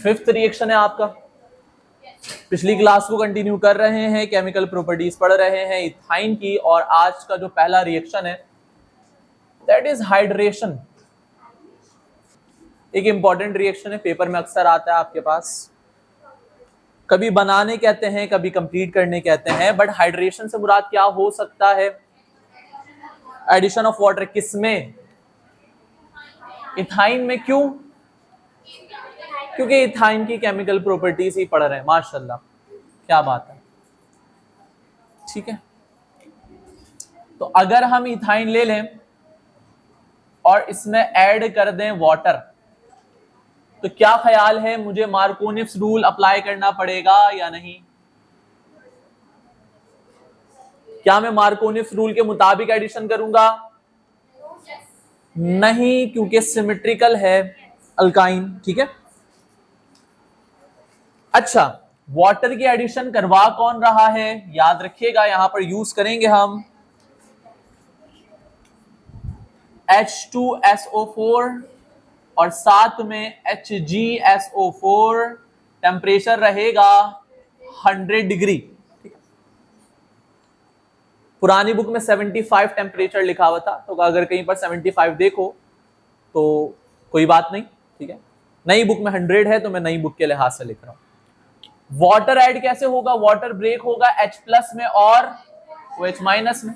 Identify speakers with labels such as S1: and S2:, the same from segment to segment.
S1: Fifth reaction है आपका। पिछली क्लास को कंटिन्यू कर रहे हैं, केमिकल प्रॉपर्टीज पढ़ रहे हैं इथाइन की, और आज का जो पहला रिएक्शन है दैट इज हाइड्रेशन। एक इंपॉर्टेंट रिएक्शन है, पेपर में अक्सर आता है आपके पास। कभी बनाने कहते हैं, कभी कंप्लीट करने कहते हैं, बट हाइड्रेशन से मुराद क्या हो सकता है? Addition of water. किसमें? इथाइन में। क्यों? क्योंकि इथाइन की केमिकल प्रॉपर्टीज ही पढ़ रहे हैं। माशाल्लाह, क्या बात है। ठीक है, तो अगर हम इथाइन ले लें और इसमें ऐड कर दें वाटर, तो क्या ख्याल है, मुझे मार्कोनिफ्स रूल अप्लाई करना पड़ेगा या नहीं? क्या मैं मार्कोनिफ्स रूल के मुताबिक एडिशन करूंगा? नहीं, क्योंकि सिमेट्रिकल है अल्काइन। ठीक है, अच्छा, वाटर की एडिशन करवा कौन रहा है? याद रखिएगा, यहां पर यूज करेंगे हम H2SO4 और साथ में HgSO4। टेम्परेचर रहेगा 100 डिग्री। पुरानी बुक में 75 टेम्परेचर लिखा हुआ था, तो अगर कहीं पर 75 देखो तो कोई बात नहीं। ठीक है, नई बुक में 100 है, तो मैं नई बुक के लिहाज से लिख रहा हूं। वाटर ऐड कैसे होगा? वाटर ब्रेक होगा H+ में और OH- में।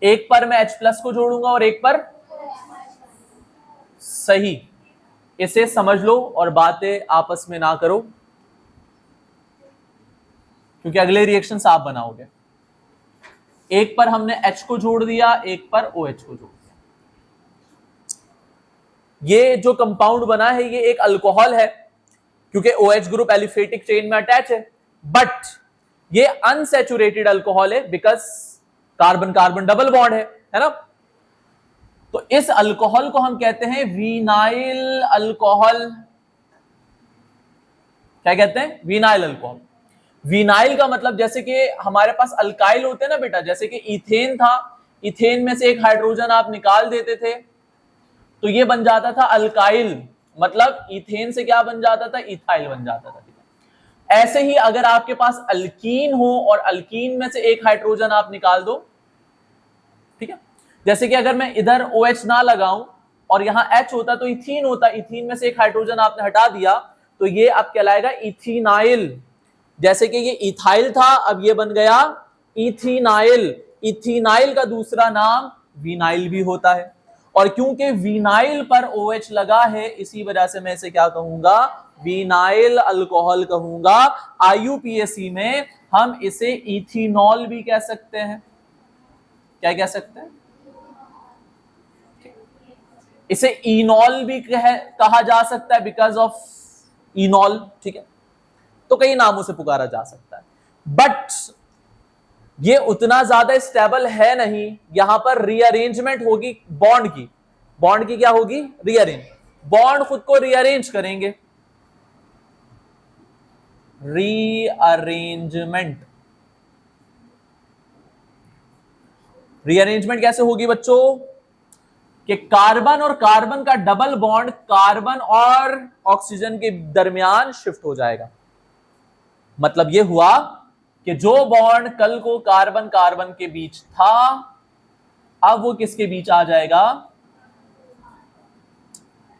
S1: एक पर मैं H+ को जोड़ूंगा और एक पर, सही, इसे समझ लो और बातें आपस में ना करो, क्योंकि अगले रिएक्शन आप बनाओगे। एक पर हमने H को जोड़ दिया, एक पर OH को जोड़ दिया। ये जो कंपाउंड बना है ये एक अल्कोहल है, क्योंकि OH ग्रुप एलिफेटिक चेन में अटैच है, बट ये अनसैचुरेटेड अल्कोहल है, because carbon carbon double bond है ना। तो इस अल्कोहल को हम कहते हैं विनाइल अल्कोहल। क्या कहते हैं? Vinyl alcohol. विनाइल का मतलब जैसे कि हमारे पास अल्काइल होते हैं ना बेटा, जैसे कि इथेन था, इथेन में से एक हाइड्रोजन आप निकाल देते थे तो ये बन जाता था अल्काइल, मतलब इथेन से क्या बन जाता था? इथाइल बन जाता था। ऐसे ही अगर आपके पास अल्कीन हो और अल्कीन में से एक हाइड्रोजन आप निकाल दो, ठीक है, जैसे कि अगर मैं इधर OH ना लगाऊं और यहां H होता तो इथीन होता, इथीन में से एक हाइड्रोजन आपने हटा दिया तो ये अब कहलाएगा इथीनाइल। जैसे कि ये इथाइल था, अब ये बन गया इथीनाइल। इथीनाइल का दूसरा नाम विनाइल भी होता है, और क्योंकि विनाइल पर OH लगा है इसी वजह से मैं इसे क्या कहूंगा? विनाइल अल्कोहल कहूंगा। IUPAC में हम इसे इथेनॉल भी कह सकते हैं। क्या कह सकते हैं? इसे इनॉल भी कहा जा सकता है, बिकॉज ऑफ इनॉल। ठीक है, तो कई नामों से पुकारा जा सकता है, बट ये उतना ज्यादा स्टेबल है नहीं। यहां पर रीअरेंजमेंट होगी बॉन्ड की। बॉन्ड की क्या होगी? रीअरेंज। बॉन्ड खुद को रीअरेंज करेंगे, रीअरेंजमेंट। रीअरेंजमेंट कैसे होगी बच्चों? कि कार्बन और कार्बन का डबल बॉन्ड कार्बन और ऑक्सीजन के दरमियान शिफ्ट हो जाएगा। मतलब यह हुआ कि जो बॉन्ड कल को कार्बन कार्बन के बीच था, अब वो किसके बीच आ जाएगा?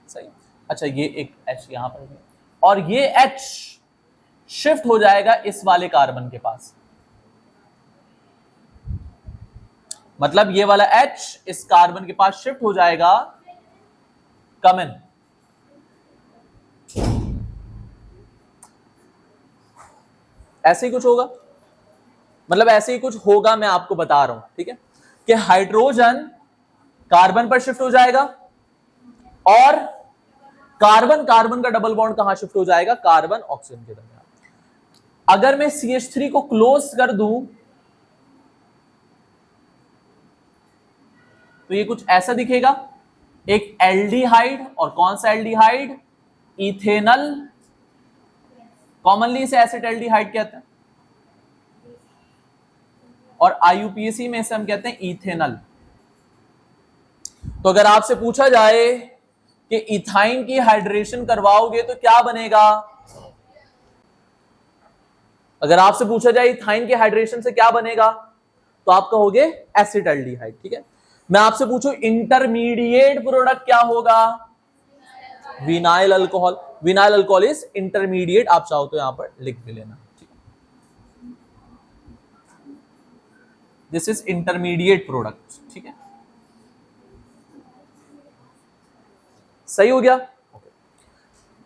S1: सही। अच्छा, ये एक H यहां पर है और ये H शिफ्ट हो जाएगा इस वाले कार्बन के पास। मतलब ये वाला H इस कार्बन के पास शिफ्ट हो जाएगा। कम इन। ऐसे ही कुछ होगा, मतलब ऐसे ही कुछ होगा, मैं आपको बता रहा हूं। ठीक है, कि हाइड्रोजन कार्बन पर शिफ्ट हो जाएगा और कार्बन कार्बन का डबल बॉन्ड कहां शिफ्ट हो जाएगा? कार्बन ऑक्सीजन के दरमियान। अगर मैं CH3 को क्लोज कर दूं तो ये कुछ ऐसा दिखेगा, एक एल्डिहाइड। और कौन सा एल्डिहाइड? इथेनल। कॉमनली इसे एसिड एल्डिहाइड कहते हैं, और IUPAC में इसे हम कहते हैं इथेनल। तो अगर आपसे पूछा जाए कि इथाइन की हाइड्रेशन करवाओगे तो क्या बनेगा? अगर आपसे पूछा जाए इथाइन के हाइड्रेशन से क्या बनेगा तो आप कहोगे एसिटाल्डिहाइड, ठीक है। मैं आपसे पूछूं इंटरमीडिएट प्रोडक्ट क्या होगा, vinyl alcohol. Vinyl alcohol is intermediate, आप चाहो तो यहां पर लिख भी लेना, ठीक है। दिस इज इंटरमीडिएट प्रोडक्ट, ठीक है, सही हो गया।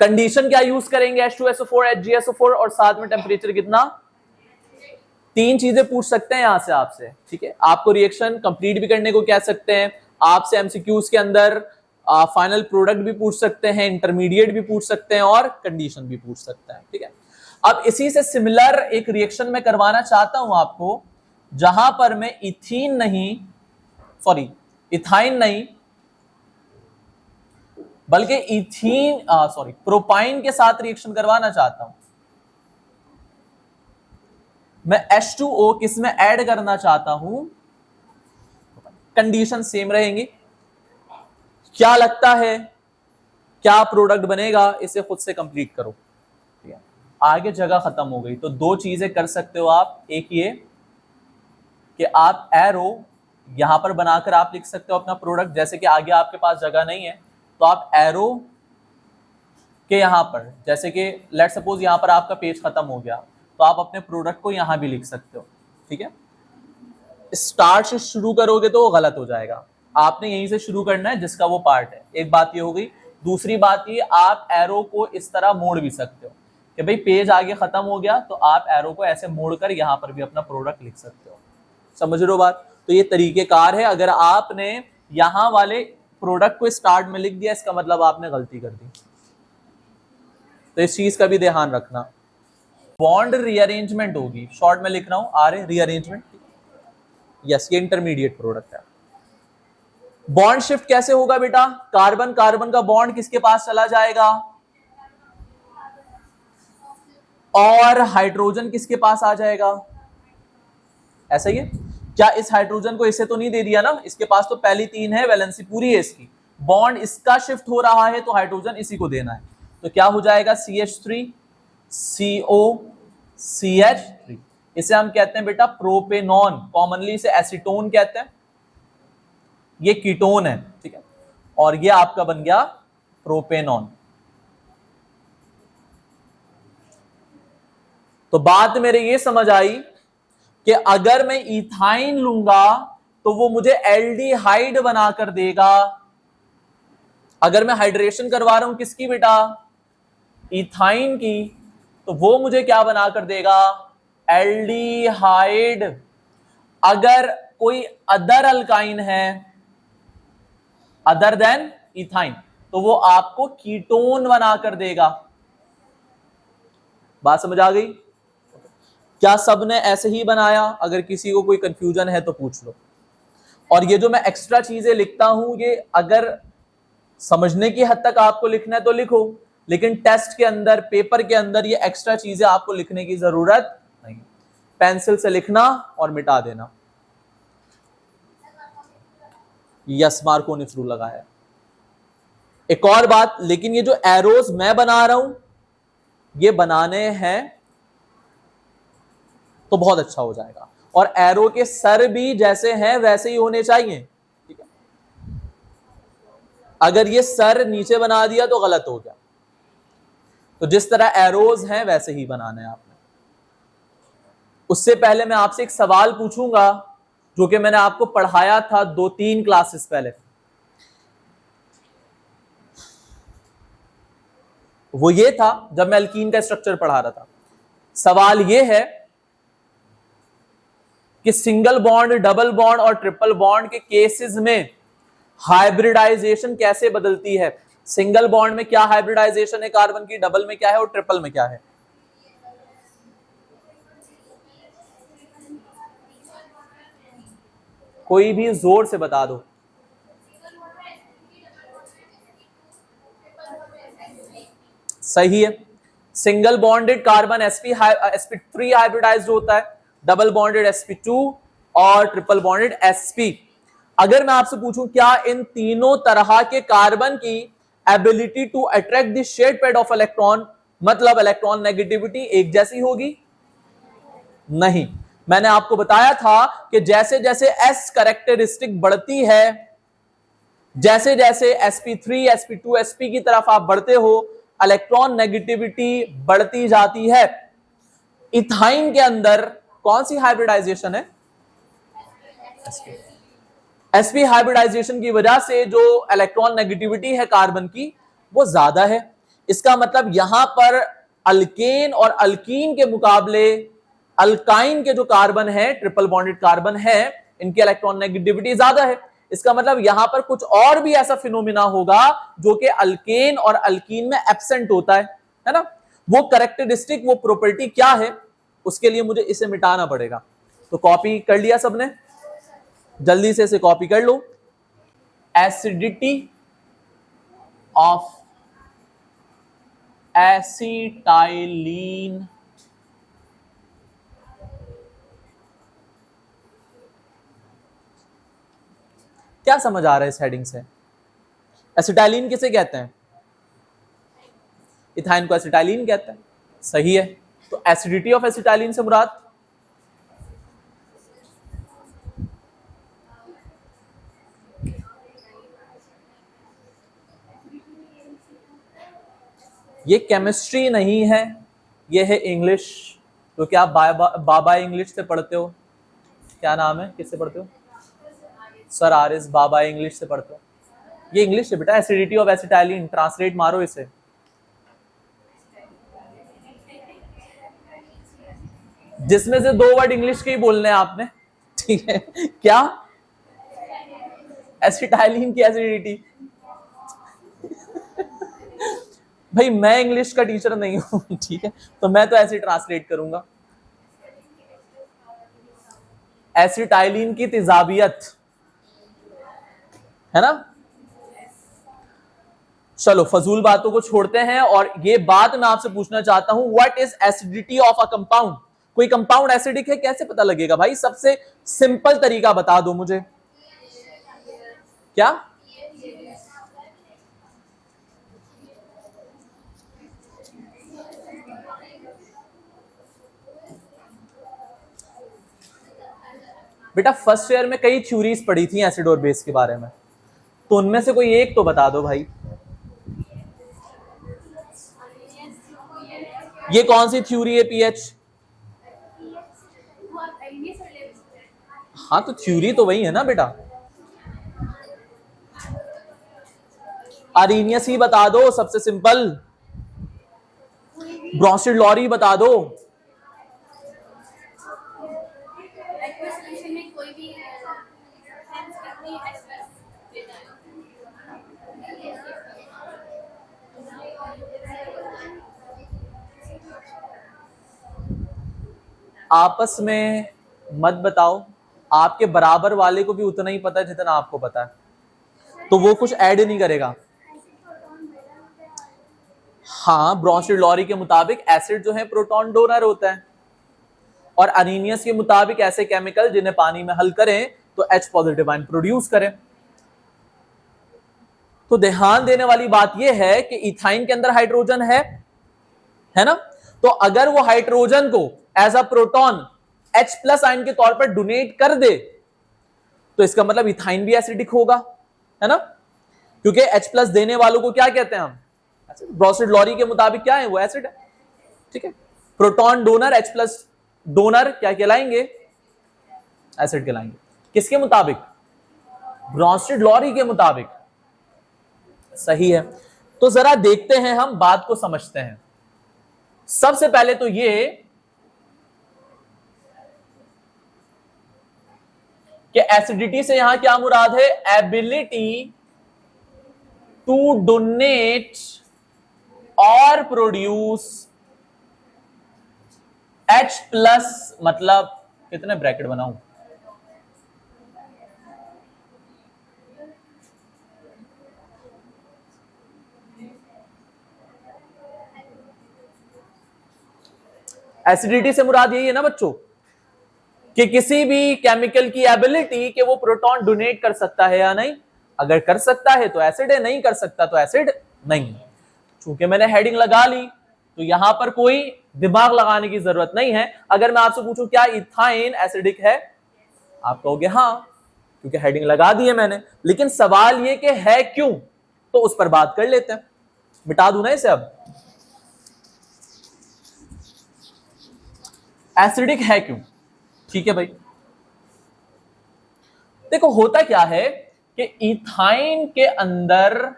S1: कंडीशन क्या यूज करेंगे, H2SO4 HgSO4 और साथ में टेम्परेचर कितना, 3 चीजें पूछ सकते हैं यहां से आपसे, ठीक है। आपको रिएक्शन कंप्लीट भी करने को कह सकते हैं, आपसे एमसीक्यूज के अंदर फाइनल प्रोडक्ट भी पूछ सकते हैं, इंटरमीडिएट भी पूछ सकते हैं और कंडीशन भी पूछ सकते हैं, ठीक है। अब इसी से सिमिलर एक रिएक्शन में करवाना चाहता हूं आपको, जहां पर मैं इथाइन नहीं बल्कि प्रोपाइन के साथ रिएक्शन करवाना चाहता हूं। मैं H2O किस में ऐड करना चाहता हूं, कंडीशन सेम रहेंगी। क्या लगता है क्या प्रोडक्ट बनेगा, इसे खुद से कंप्लीट करो, ठीक है। आगे जगह खत्म हो गई, तो 2 चीजें कर सकते हो आप। एक ये कि आप एरो यहां पर बनाकर आप लिख सकते हो अपना प्रोडक्ट, जैसे कि आगे आपके पास जगह नहीं है तो आप एरो के यहां पर, जैसे कि लेट सपोज यहां पर आपका पेज खत्म हो गया तो आप अपने प्रोडक्ट को यहां भी लिख सकते हो, ठीक है। स्टार्ट से शुरू करोगे तो वो गलत हो जाएगा, आपने यहीं से शुरू करना है जिसका वो पार्ट है। एक बात ये हो गई। दूसरी बात ये, आप एरो को इस तरह मोड़ भी सकते हो कि भाई पेज आगे खत्म हो गया तो आप एरो को ऐसे मोड़कर यहां पर भी अपना प्रोडक्ट लिख सकते हो। समझ रहे हो बात? तो ये तरीकेकार है। अगर आपने यहां वाले प्रोडक्ट को स्टार्ट में लिख दिया, इसका मतलब आपने गलती कर दी, तो इस चीज का भी ध्यान रखना। बॉन्ड रीअरेंजमेंट होगी, शॉर्ट में लिख रहा हूं आर ए, रीअरेंजमेंट। यस, ये इंटरमीडिएट प्रोडक्ट है। बॉन्ड शिफ्ट कैसे होगा बेटा, कार्बन कार्बन का बॉन्ड किसके पास चला जाएगा और हाइड्रोजन किसके पास आ जाएगा, ऐसा ही है क्या? इस हाइड्रोजन को इसे तो नहीं दे दिया ना, इसके पास तो पहली 3 है, वैलेंसी पूरी है इसकी, बॉन्ड इसका शिफ्ट हो रहा है तो हाइड्रोजन इसी को देना है, तो क्या हो जाएगा CH3 CO CH3। इसे हम कहते हैं बेटा प्रोपेनॉन, कॉमनली इसे एसीटोन कहते हैं, ये कीटोन है, ठीक है, और ये आपका बन गया प्रोपेनॉन। तो बात मेरे ये समझ आई कि अगर मैं इथाइन लूंगा तो वो मुझे एल्डिहाइड बनाकर देगा। अगर मैं हाइड्रेशन करवा रहा हूं किसकी बेटा, इथाइन की, तो वो मुझे क्या बनाकर देगा, एल्डिहाइड। अगर कोई अदर अल्काइन है अदर देन इथाइन तो वो आपको कीटोन बनाकर देगा। बात समझ आ गई? क्या सबने ऐसे ही बनाया? अगर किसी को कोई कंफ्यूजन है तो पूछ लो। और ये जो मैं एक्स्ट्रा चीजें लिखता हूं, ये अगर समझने की हद तक आपको लिखना है तो लिखो, लेकिन टेस्ट के अंदर, पेपर के अंदर ये एक्स्ट्रा चीजें आपको लिखने की जरूरत नहीं। पेंसिल से लिखना और मिटा देना। यस, मार्कोनी रूल लगा है। एक और बात, लेकिन ये जो एरोज मैं बना रहा हूं ये बनाने हैं तो बहुत अच्छा हो जाएगा, और एरो के सर भी जैसे हैं वैसे ही होने चाहिए, ठीक है। अगर ये सर नीचे बना दिया तो गलत हो गया, तो जिस तरह एरोज हैं वैसे ही बनाने हैं आपने। उससे पहले मैं आपसे एक सवाल पूछूंगा जो कि मैंने आपको पढ़ाया था 2-3 क्लासेस पहले। वो ये था जब मैं अल्कीन का स्ट्रक्चर पढ़ा रहा था। सवाल ये है कि सिंगल बॉन्ड, डबल बॉन्ड और ट्रिपल बॉन्ड के केसेस में हाइब्रिडाइजेशन कैसे बदलती है। सिंगल बॉन्ड में क्या हाइब्रिडाइजेशन है कार्बन की, डबल में क्या है और ट्रिपल में क्या है। कोई भी जोर से बता दो। सही है, single bonded carbon sp3 hybridised होता है, डबल बॉन्डेड sp2 और ट्रिपल बॉन्डेड sp। अगर मैं आपसे पूछूं क्या इन तीनों तरह के कार्बन की ability to attract the shared pair of electron, मतलब इलेक्ट्रॉन नेगेटिविटी एक जैसी होगी? नहीं, मैंने आपको बताया था कि जैसे जैसे S कैरेक्टरिस्टिक बढ़ती है, जैसे जैसे sp3 sp2 sp की तरफ आप बढ़ते हो, इलेक्ट्रॉन नेगेटिविटी बढ़ती जाती है। इथाइन के अंदर कौन सी हाइब्रिडाइजेशन है? sp हाइब्रिडाइजेशन की वजह से जो इलेक्ट्रॉन नेगेटिविटी है कार्बन की वो ज्यादा है। इसका मतलब यहां पर अल्केन और अल्कीन के मुकाबले अल्काइन के जो कार्बन है, ट्रिपल बॉन्डेड कार्बन है, इनकी इलेक्ट्रॉन नेगेटिविटी ज्यादा है। इसका मतलब यहां पर कुछ और भी ऐसा फिनोमिना होगा जो कि अल्केन और अल्कीन में एब्सेंट होता है ना। वो कैरेक्टरिस्टिक, वो प्रॉपर्टी क्या है, उसके लिए मुझे इसे मिटाना पड़ेगा। तो कॉपी कर लिया सबने? जल्दी से इसे कॉपी कर लो। एसिडिटी ऑफ एसिटाइलिन क्या समझ आ रहा है इस हेडिंग से? एसिटाइलिन किसे कहते हैं? इथाइन को एसिटाइलिन कहते हैं, सही है। तो एसिडिटी ऑफ एसिटाइलिन से मुराद ये केमिस्ट्री नहीं है, ये है इंग्लिश, क्योंकि आप बाबा इंग्लिश से पढ़ते हो। क्या नाम है, किससे पढ़ते हो? सर आरिस बाबा इंग्लिश से पढ़ते हो। ये इंग्लिश है बेटा, एसिडिटी ऑफ एसिटाइलिन, ट्रांसलेट मारो इसे। जिसमें से 2 वर्ड इंग्लिश के ही बोलने हैं आपने, ठीक है? क्या? एसिटाइलिन की एसिडिटी। भाई मैं इंग्लिश का टीचर नहीं हूं, ठीक है, तो मैं तो ऐसे ट्रांसलेट करूंगा। एसिटाइलिन की तेजाबियत है ना। चलो फजूल बातों को छोड़ते हैं और ये बात मैं आपसे पूछना चाहता हूं, what is acidity of a compound? कोई कंपाउंड एसिडिक है, कैसे पता लगेगा भाई? सबसे सिंपल तरीका बता दो मुझे। क्या? बेटा फर्स्ट ईयर में कई थ्योरीज पढ़ी थी एसिड और बेस के बारे में, तो उनमें से कोई एक तो बता दो भाई। ये कौन सी थ्योरी है? पीएच। हाँ तो थ्योरी तो वही है ना बेटा। अरेनियस ही बता दो, सबसे सिंपल। ब्रोंसिड-लॉरी बता दो। आपस में मत बताओ, आपके बराबर वाले को भी उतना ही पता है जितना आपको पता है, तो वो कुछ ऐड नहीं करेगा। हाँ, ब्रोंसिड-लॉरी के मुताबिक एसिड जो है प्रोटॉन डोनर होता है, और अरेनियस के मुताबिक ऐसे केमिकल जिन्हें पानी में हल करें तो H पॉजिटिव आयन प्रोड्यूस करें। तो ध्यान देने वाली बात यह है कि इथाइन के अंदर हाइड्रोजन है ना, तो अगर वो हाइड्रोजन को as a proton H plus ion के तौर पर डोनेट कर दे तो इसका मतलब इथाइन भी एसिडिक होगा, है ना, क्योंकि H प्लस देने वालों को क्या कहते हैं हम? ब्रोंसिड-लॉरी के मुताबिक क्या है? वो एसिड है, ठीक है। Proton donor H plus donor क्या कहलाएंगे? एसिड कहलाएंगे। किसके मुताबिक? ब्रोंसिड-लॉरी के मुताबिक, सही है। तो जरा देखते हैं, हम बात को समझते हैं। सबसे पहले तो ये कि एसिडिटी से यहां क्या मुराद है? एबिलिटी टू डोनेट और प्रोड्यूस H प्लस, मतलब कितने ब्रैकेट बनाऊं? एसिडिटी से मुराद यही है ना बच्चों कि किसी भी केमिकल की एबिलिटी कि वो प्रोटॉन डोनेट कर सकता है या नहीं। अगर कर सकता है तो एसिड है, नहीं कर सकता तो एसिड नहीं। चूंकि मैंने हेडिंग लगा ली तो यहां पर कोई दिमाग लगाने की जरूरत नहीं है। अगर मैं आपसे पूछूं क्या इथाइन एसिडिक है, आप कहोगे हाँ, क्योंकि हेडिंग लगा दी है मैंने। लेकिन सवाल ये कि है क्यों, तो उस पर बात कर लेते हैं। मिटा दूं ना इसे अब। एसिडिक है क्यों, ठीक है भाई। देखो होता क्या है कि इथाइन के अंदर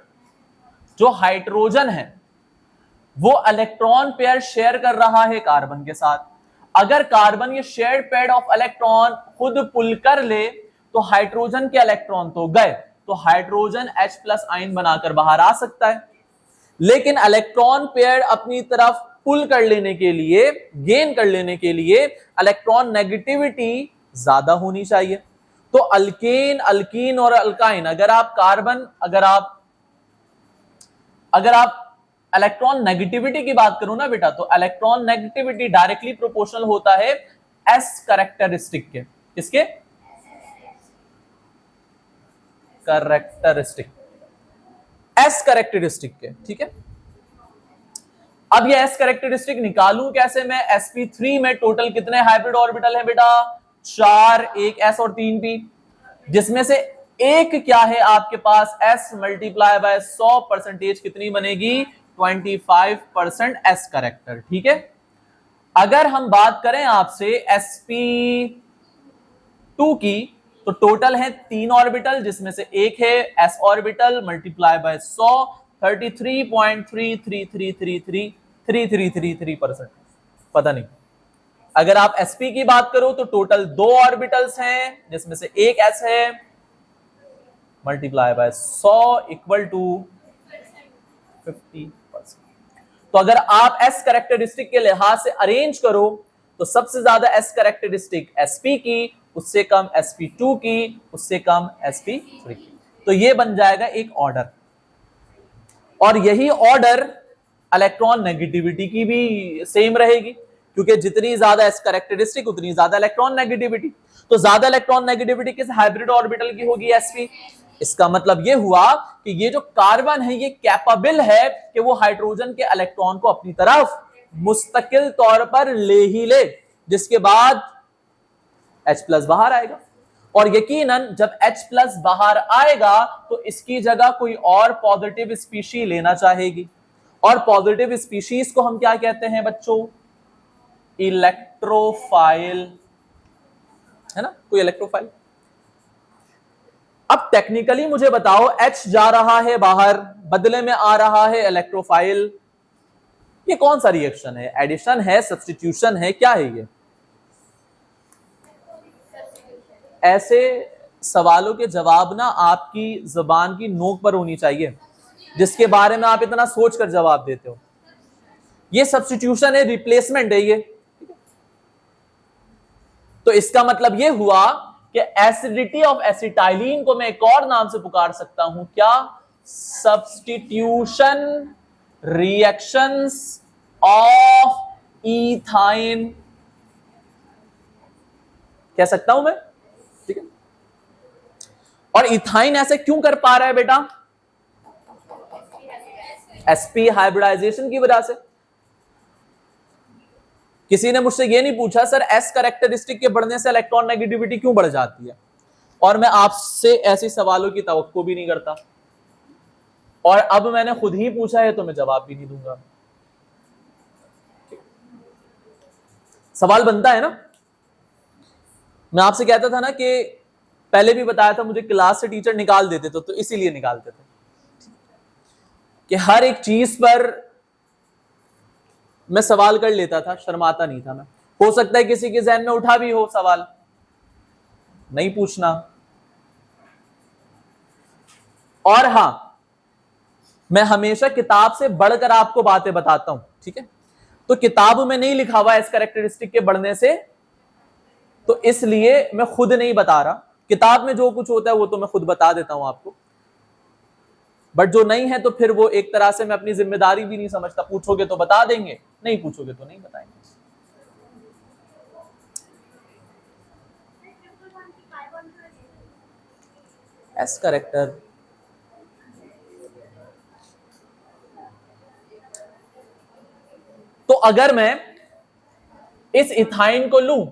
S1: जो हाइड्रोजन है वो इलेक्ट्रॉन पेयर शेयर कर रहा है कार्बन के साथ। अगर कार्बन ये शेयर्ड पेयर ऑफ इलेक्ट्रॉन खुद पुल कर ले तो हाइड्रोजन के इलेक्ट्रॉन तो गए, तो हाइड्रोजन H+ आयन बनाकर बाहर आ सकता है। लेकिन इलेक्ट्रॉन पेयर अपनी तरफ पुल कर लेने के लिए, गेन कर लेने के लिए इलेक्ट्रॉन नेगेटिविटी ज्यादा होनी चाहिए। तो अल्केन, अल्कीन और अल्काइन, अगर आप कार्बन, अगर आप इलेक्ट्रॉन नेगेटिविटी की बात करूं ना बेटा, तो इलेक्ट्रॉन नेगेटिविटी डायरेक्टली प्रोपोर्शनल होता है एस कैरेक्टरिस्टिक के। किसके? कैरेक्टरिस्टिक, एस कैरेक्टरिस्टिक के, ठीक है। अब ये एस कैरेक्टरिस्टिक निकालूं कैसे मैं? sp3 में टोटल कितने हाइब्रिड ऑर्बिटल है बेटा? 4, एक s और 3 p, जिसमें से एक क्या है आपके पास s मल्टीप्लाई बाय 100% कितनी बनेगी? 25% एस कैरेक्टर, ठीक है। अगर हम बात करें आपसे sp2 की, तो टोटल है 3 ऑर्बिटल, जिसमें से एक है s ऑर्बिटल मल्टीप्लाई बाय 100, 33.33333333%। पता नहीं। अगर आप sp की बात करो तो टोटल 2 ऑर्बिटल्स हैं, जिसमें से एक s है मल्टीप्लाई बाय 100 इक्वल टू 50%। तो अगर आप एस कैरेक्टरिस्टिक के लिहाज से अरेंज करो तो सबसे ज्यादा एस कैरेक्टरिस्टिक sp की, उससे कम sp2 की, उससे कम sp3 की। तो ये बन जाएगा एक ऑर्डर, और यही ऑर्डर इलेक्ट्रॉन नेगेटिविटी की भी सेम रहेगी, क्योंकि जितनी ज्यादा एस कैरेक्टरिस्टिक उतनी ज्यादा इलेक्ट्रॉन नेगेटिविटी। तो ज्यादा इलेक्ट्रॉन नेगेटिविटी किस हाइब्रिड ऑर्बिटल की होगी? sp। इसका मतलब यह हुआ कि ये जो कार्बन है ये कैपेबल है कि वो हाइड्रोजन के इलेक्ट्रॉन को अपनी तरफ मुस्तकिल तौर पर ले ही ले, जिसके बाद H+ बाहर आएगा। और यकीनन जब H+ बाहर आएगा तो इसकी जगह कोई और पॉजिटिव स्पीशी लेना चाहेगी, और पॉजिटिव स्पीशीज को हम क्या कहते हैं बच्चों? इलेक्ट्रोफाइल, है ना, कोई इलेक्ट्रोफाइल। अब टेक्निकली मुझे बताओ, H जा रहा है बाहर, बदले में आ रहा है इलेक्ट्रोफाइल, ये कौन सा रिएक्शन है? एडिशन है, सब्स्टिट्यूशन है, क्या है ये? ऐसे सवालों के जवाब ना आपकी जुबान की नोक पर होनी चाहिए, जिसके बारे में आप इतना सोचकर जवाब देते हो। ये सब्स्टिट्यूशन है, रिप्लेसमेंट है ये। तो इसका मतलब ये हुआ कि एसिडिटी ऑफ एसिटाइलिन को मैं एक और नाम से पुकार सकता हूं, क्या? सब्स्टिट्यूशन रिएक्शंस ऑफ इथाइन कह सकता हूं मैं, ठीक है। और इथाइन ऐसे क्यों कर पा रहा है बेटा? sp हाइब्रिडाइजेशन की वजह से। किसी ने मुझसे ये नहीं पूछा सर एस कैरेक्टरिस्टिक के बढ़ने से इलेक्ट्रॉन नेगेटिविटी क्यों बढ़ जाती है, और मैं आपसे ऐसे सवालों की तवक्को भी नहीं करता, और अब मैंने खुद ही पूछा है तो मैं जवाब भी नहीं दूंगा। सवाल बनता है ना। मैं आपसे कहता था ना कि पहले भी बताया था, मुझे क्लास से टीचर निकाल देते तो इसीलिए निकालते थे कि हर एक चीज पर मैं सवाल कर लेता था, शर्माता नहीं था मैं। हो सकता है किसी के जहन में उठा भी हो सवाल, नहीं पूछना। और हां, मैं हमेशा किताब से बढ़कर आपको बातें बताता हूं, ठीक है। तो किताब में नहीं लिखा हुआ इस कैरेक्टरिस्टिक के बढ़ने से, तो इसलिए मैं खुद नहीं बता रहा। किताब में जो कुछ होता है वो तो मैं खुद बता देता हूं आपको, बट जो नहीं है तो फिर वो एक तरह से मैं अपनी जिम्मेदारी भी नहीं समझता। पूछोगे तो बता देंगे, नहीं पूछोगे तो नहीं बताएंगे। एस कैरेक्टर, तो अगर मैं इस इथाइन को लूं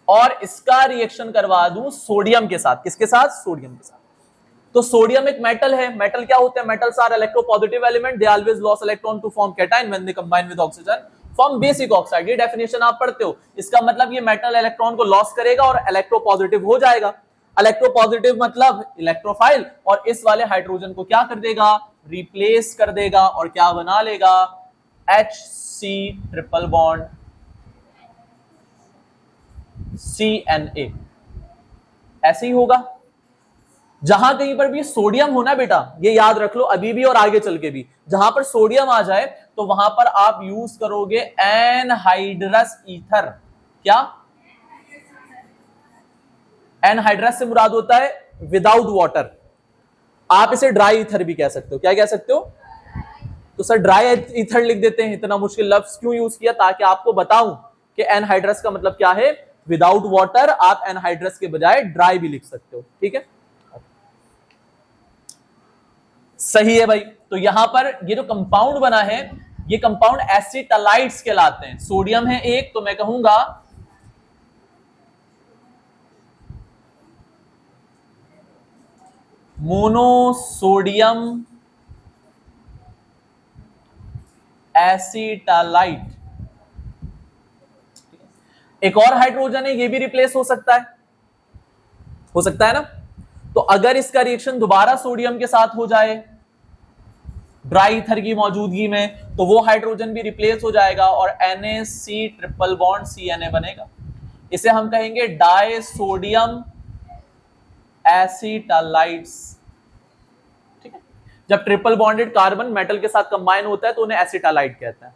S1: और इसका रिएक्शन करवा दूं सोडियम के साथ। किसके साथ? सोडियम के साथ। तो सोडियम एक मेटल है। मेटल क्या होते हैं? Metals are electropositive element, they always loss electron to form cation when they combine with oxygen form basic oxide. ये डेफिनेशन आप पढ़ते हो। इसका मतलब ये मेटल इलेक्ट्रॉन को लॉस करेगा और इलेक्ट्रोपॉजिटिव हो जाएगा। इलेक्ट्रोपॉजिटिव मतलब इलेक्ट्रोफाइल, और इस वाले हाइड्रोजन को क्या कर देगा? रिप्लेस कर देगा और क्या बना लेगा? HC triple bond CNA। ऐसे ही होगा। जहां कहीं पर भी सोडियम होना बेटा, ये याद रख लो अभी भी और आगे चल के भी, जहां पर सोडियम आ जाए तो वहां पर आप यूज करोगे एनहाइड्रस ईथर। क्या? एनहाइड्रस से मुराद होता है विदाउट वाटर। आप इसे ड्राई ईथर भी कह सकते हो। क्या कह सकते हो? तो सर ड्राई ईथर लिख देते हैं। इतना मुश्किल लफ्ज क्यों यूज किया? ताकि आपको बताऊं कि एनहाइड्रस का मतलब क्या है। विदाउट वाटर आप एनहाइड्रस के बजाय ड्राई भी लिख सकते हो। ठीक है, सही है भाई। तो यहां पर ये जो कंपाउंड बना है, ये कंपाउंड एसिटालाइट्स कहलाते हैं। सोडियम है एक, तो मैं कहूंगा मोनोसोडियम एसिटालाइट। एक और हाइड्रोजन है, ये भी रिप्लेस हो सकता है ना। तो अगर इसका रिएक्शन दोबारा सोडियम के साथ हो जाए ड्राई ईथर की मौजूदगी में, तो वो हाइड्रोजन भी रिप्लेस हो जाएगा और NaC ट्रिपल बॉन्ड CNA बनेगा। इसे हम कहेंगे डाई सोडियम एसिटालाइट्स। ठीक है, जब ट्रिपल बॉन्डेड कार्बन मेटल के साथ कंबाइन होता है तो उन्हें एसिटालाइट कहते हैं।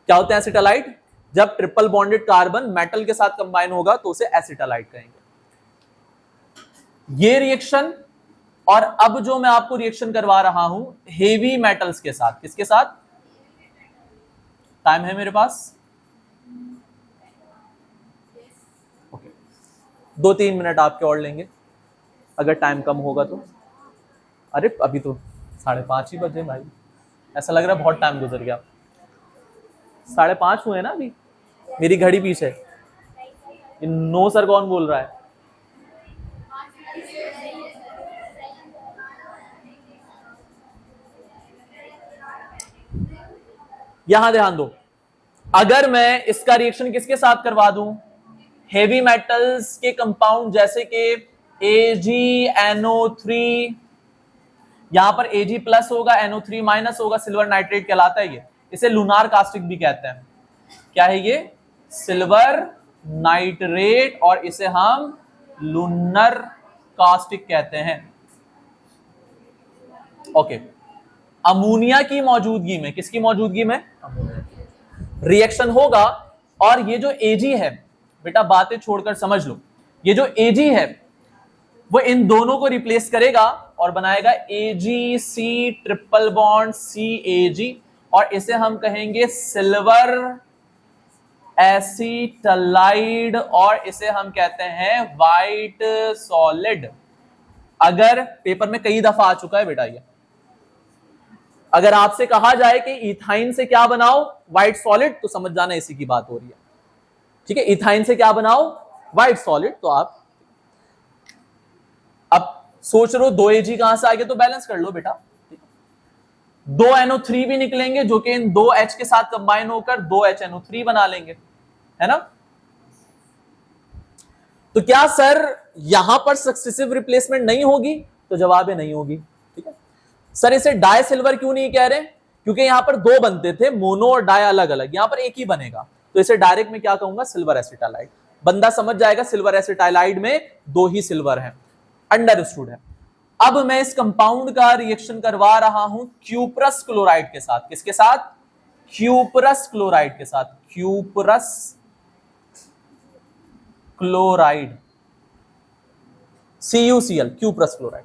S1: क्या होते हैं एसिटालाइट? जब ट्रिपल बॉन्डेड कार्बन मेटल के साथ कंबाइन होगा तो उसे एसिटालाइट कहेंगे। ये रिएक्शन, और अब जो मैं आपको रिएक्शन करवा रहा हूं हेवी मेटल्स के साथ। किसके साथ? टाइम है मेरे पास? ओके, 2-3 मिनट आपके और लेंगे अगर टाइम कम होगा तो। अरे अभी तो 5:30 ही बजे भाई, ऐसा लग रहा है बहुत टाइम गुजर गया। 5:30 हुए ना अभी, मेरी घड़ी पीछे। नो सर कौन बोल रहा है? यहां ध्यान दो, अगर मैं इसका रिएक्शन किसके साथ करवा दूं? हेवी मेटल्स के कंपाउंड जैसे कि AgNO3, यहां पर Ag प्लस होगा, NO3 माइनस होगा, सिल्वर नाइट्रेट कहलाता है ये। इसे लूनार कास्टिक भी कहते हैं। क्या है ये? सिल्वर नाइट्रेट, और इसे हम लूनर कास्टिक कहते हैं। ओके, अमोनिया की मौजूदगी में, किसकी मौजूदगी में? रिएक्शन होगा, और ये जो Ag है बेटा, बातें छोड़कर समझ लो, ये जो Ag है वो इन दोनों को रिप्लेस करेगा और बनाएगा AgC ट्रिपल बॉन्ड CAg, और इसे हम कहेंगे सिल्वर एसिटालाइड, और इसे हम कहते हैं व्हाइट सॉलिड। अगर पेपर में कई दफा आ चुका है बेटा ये, अगर आपसे कहा जाए कि इथाइन से क्या बनाओ? व्हाइट सॉलिड, तो समझ जाना इसी की बात हो रही है। ठीक है, इथाइन से क्या बनाओ? White solid. तो आप अब सोच रहे हो 2 Ag कहां से आ गए, तो बैलेंस कर लो बेटा। 2 NO3 भी निकलेंगे जो कि इन 2 H के साथ कंबाइन होकर 2 HNO3 बना लेंगे, है ना। तो क्या सर यहां पर सक्सेसिव रिप्लेसमेंट नहीं होगी? तो जवाब है नहीं होगी। ठीक है सर, इसे डाई सिल्वर क्यों नहीं कह रहे? क्योंकि यहां पर 2 बनते थे, मोनो और डाई अलग अलग, यहां पर एक ही बनेगा। तो इसे डायरेक्ट में क्या कहूंगा? सिल्वर एसिटालाइड। बंदा समझ जाएगा सिल्वर एसिटालाइड में 2 ही सिल्वर है। अंडरस्टूड है। अब मैं इस कंपाउंड का रिएक्शन करवा रहा हूं क्यूप्रस क्लोराइड के साथ। किसके साथ? क्यूप्रस क्लोराइड के साथ। Cuprous chloride CuCl, cuprous chloride.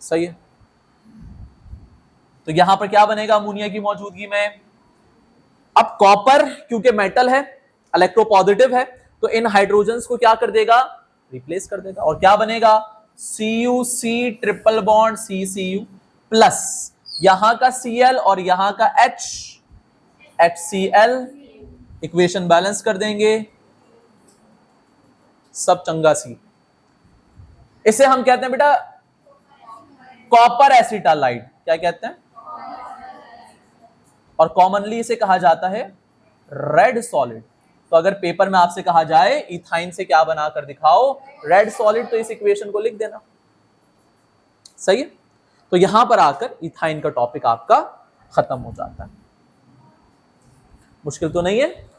S1: सही है। तो यहां पर क्या बनेगा अमोनिया की मौजूदगी में? अब कॉपर क्योंकि मेटल है, इलेक्ट्रोपॉजिटिव है, तो इन हाइड्रोजन्स को क्या कर देगा? रिप्लेस कर देगा, और क्या बनेगा? CuC triple bond CCu plus यहां का Cl और यहां का H, HCl, इक्वेशन बैलेंस कर देंगे, सब चंगा सी। इसे हम कहते हैं बेटा कॉपर एसिटालाइड। क्या कहते हैं? और कॉमनली इसे कहा जाता है रेड सॉलिड। तो अगर पेपर में आपसे कहा जाए इथाइन से क्या बनाकर दिखाओ रेड सॉलिड, तो इस इक्वेशन को लिख देना। सही है। तो यहां पर आकर इथाइन का टॉपिक आपका खत्म हो जाता है। मुश्किल तो नहीं है।